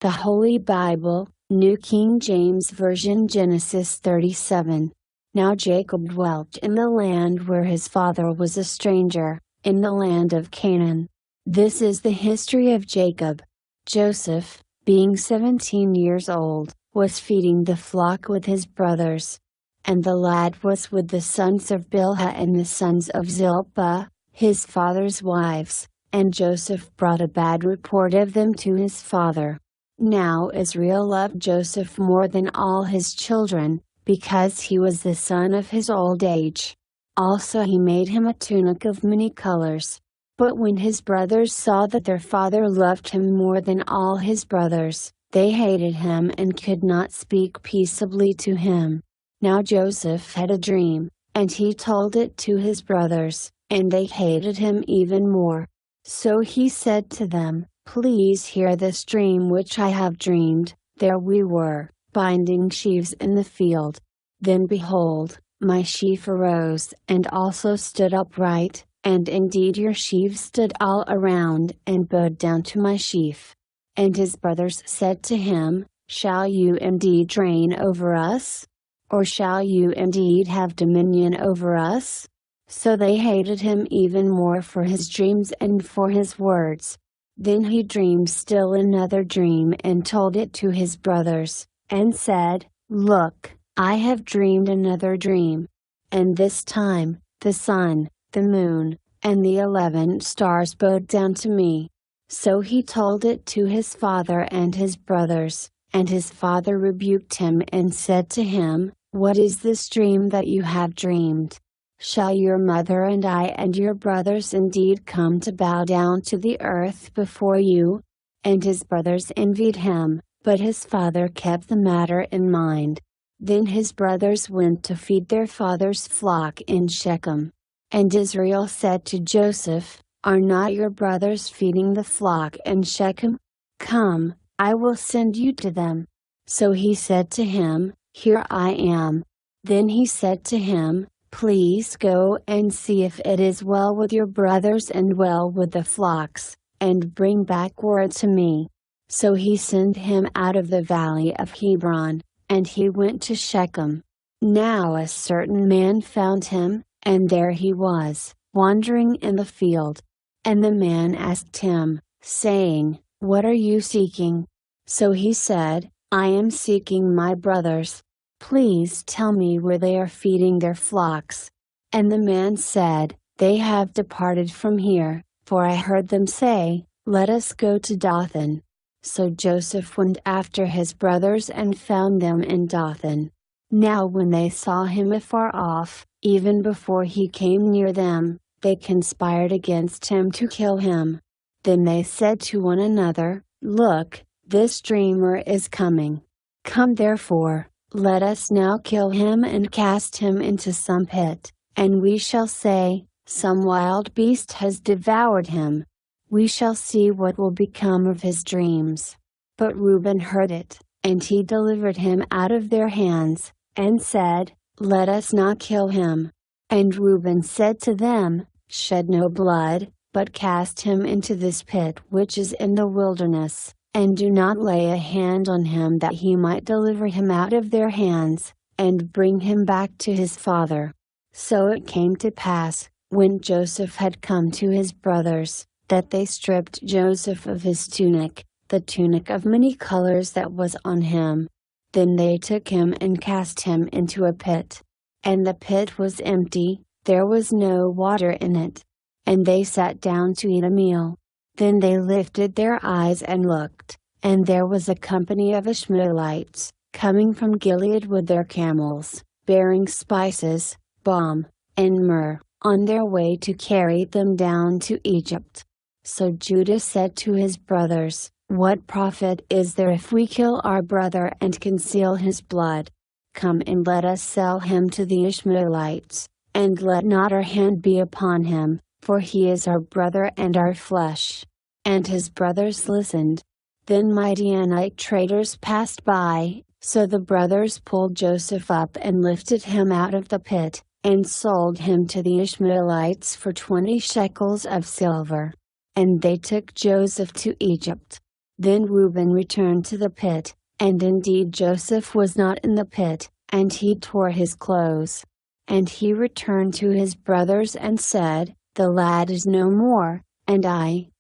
The Holy Bible, New King James Version, Genesis 37. Now Jacob dwelt in the land where his father was a stranger, in the land of Canaan. This is the history of Jacob. Joseph, being 17 years old, was feeding the flock with his brothers. And the lad was with the sons of Bilhah and the sons of Zilpah, his father's wives, and Joseph brought a bad report of them to his father. Now Israel loved Joseph more than all his children, because he was the son of his old age. Also he made him a tunic of many colors. But when his brothers saw that their father loved him more than all his brothers, they hated him and could not speak peaceably to him. Now Joseph had a dream, and he told it to his brothers, and they hated him even more. So he said to them, "Please hear this dream which I have dreamed. There we were, binding sheaves in the field. Then behold, my sheaf arose and also stood upright, and indeed your sheaves stood all around and bowed down to my sheaf." And his brothers said to him, "Shall you indeed reign over us? Or shall you indeed have dominion over us?" So they hated him even more for his dreams and for his words. Then he dreamed still another dream and told it to his brothers, and said, "Look, I have dreamed another dream. And this time, the sun, the moon, and the 11 stars bowed down to me." So he told it to his father and his brothers, and his father rebuked him and said to him, "What is this dream that you have dreamed? Shall your mother and I and your brothers indeed come to bow down to the earth before you?" And his brothers envied him, but his father kept the matter in mind. Then his brothers went to feed their father's flock in Shechem. And Israel said to Joseph, "Are not your brothers feeding the flock in Shechem? Come, I will send you to them." So he said to him, "Here I am." Then he said to him, "Please go and see if it is well with your brothers and well with the flocks, and bring back word to me." So he sent him out of the valley of Hebron, and he went to Shechem. Now a certain man found him, and there he was, wandering in the field. And the man asked him, saying, "What are you seeking?" So he said, "I am seeking my brothers. Please tell me where they are feeding their flocks." And the man said, "They have departed from here, for I heard them say, 'Let us go to Dothan.'" So Joseph went after his brothers and found them in Dothan. Now when they saw him afar off, even before he came near them, they conspired against him to kill him. Then they said to one another, "Look, this dreamer is coming. Come therefore, let us now kill him and cast him into some pit, and we shall say, 'Some wild beast has devoured him.' We shall see what will become of his dreams." But Reuben heard it, and he delivered him out of their hands, and said, "Let us not kill him." And Reuben said to them, "Shed no blood, but cast him into this pit which is in the wilderness, and do not lay a hand on him that he might deliver him out of their hands, and bring him back to his father." So it came to pass, when Joseph had come to his brothers, that they stripped Joseph of his tunic, the tunic of many colors that was on him. Then they took him and cast him into a pit. And the pit was empty, there was no water in it. And they sat down to eat a meal. Then they lifted their eyes and looked, and there was a company of Ishmaelites, coming from Gilead with their camels, bearing spices, balm, and myrrh, on their way to carry them down to Egypt. So Judah said to his brothers, "What profit is there if we kill our brother and conceal his blood? Come and let us sell him to the Ishmaelites, and let not our hand be upon him, for he is our brother and our flesh." And his brothers listened. Then Midianite traders passed by, so the brothers pulled Joseph up and lifted him out of the pit, and sold him to the Ishmaelites for 20 shekels of silver. And they took Joseph to Egypt. Then Reuben returned to the pit, and indeed Joseph was not in the pit, and he tore his clothes. And he returned to his brothers and said, "The lad is no more, and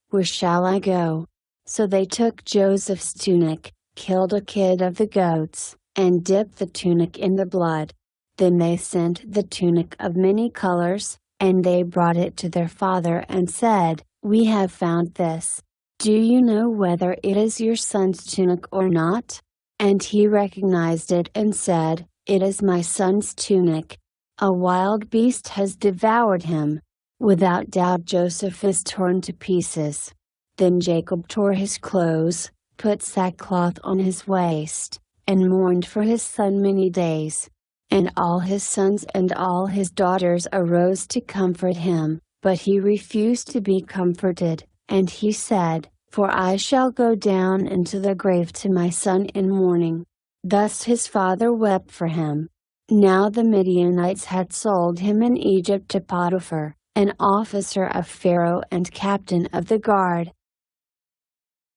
where shall I go?" So they took Joseph's tunic, killed a kid of the goats, and dipped the tunic in the blood. Then they sent the tunic of many colors, and they brought it to their father and said, "We have found this. Do you know whether it is your son's tunic or not?" And he recognized it and said, "It is my son's tunic. A wild beast has devoured him." Without doubt Joseph is torn to pieces. Then Jacob tore his clothes, put sackcloth on his waist, and mourned for his son many days. And all his sons and all his daughters arose to comfort him, but he refused to be comforted, and he said, "For I shall go down into the grave to my son in mourning." Thus his father wept for him. Now the Midianites had sold him in Egypt to Potiphar, an officer of Pharaoh and captain of the guard,